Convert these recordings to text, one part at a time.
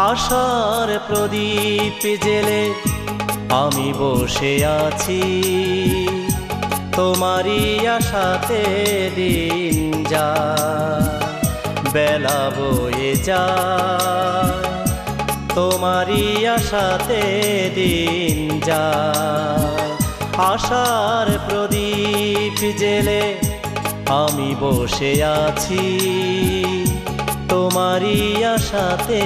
আশার প্রদীপ জেলে আমি বসে আছি, তোমারই আশাতে দিন যায় বেলা বয়ে যায়, তোমারই আশাতে দিন যায়। আশার প্রদীপ জেলে আমি বসে আছি, তোমারই আশাতে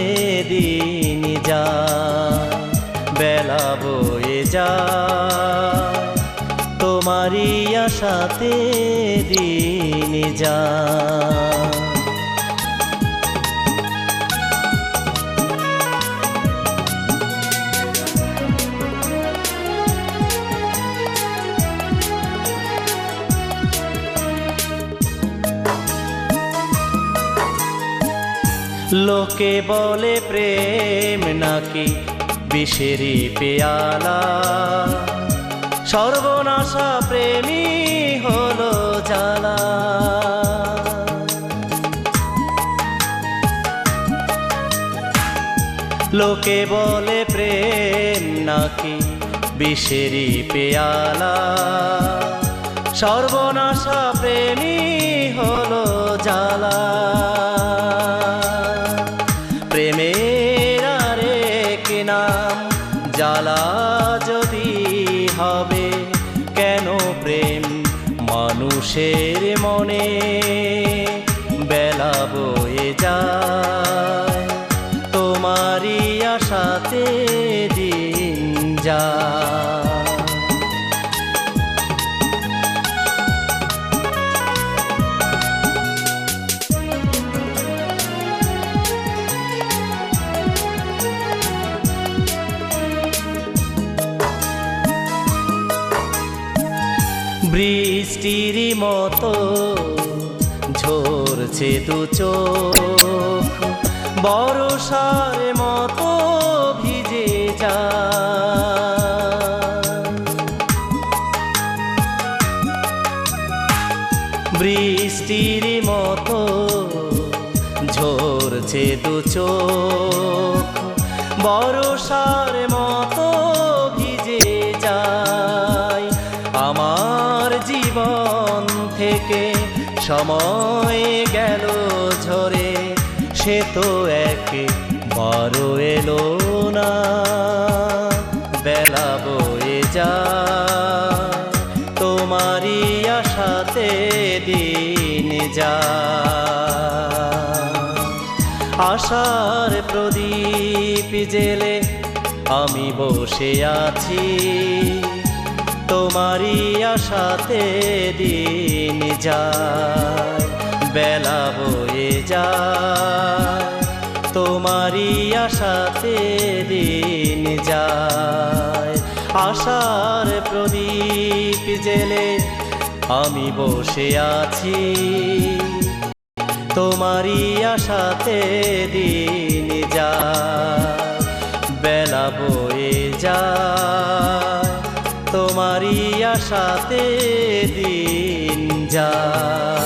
দিন যায় বেলা বয়ে যায়, তোমারই আশাতে দিন যায়। লোকে বলে প্রেম নাকি বিষেরি পেয়ালা, সর্বনাশা প্রেমী হলো জ্বালা। লোকে বলে প্রেম নাকি বিষেরি পেয়ালা, সর্বনাশা প্রেমী হলো জ্বালা। প্রেমের আরেক নাম জ্বালা যদি হবে, কেন প্রেম মানুষের মনে বেলা বয়ে যায়, তোমারই আশাতে দিন যায়। বৃষ্টির মতো ঝরছে দু চোখ, বর্ষার মতো ভিজে যায়। বৃষ্টির মতো ঝরছে দু চোখ, বর্ষার মতো ভিজে যায়। আমার জীবন থেকে সময় গেল ঝরে, সে তো একবারও এলো না বেলা বয়ে যায়, তোমারই আশাতে দিন যায়। আশার প্রদীপ জেলে আমি বসে আছি, তোমারই আশাতে দিন যায় বেলা বয়ে যায়, তোমারই আশাতে দিন যায়। আশার প্রদীপ জেলে আমি বসে আছি, তোমারই আশাতে দিন যায় বেলা বয়ে যায়, তোমারই আশাতে দিন যায়।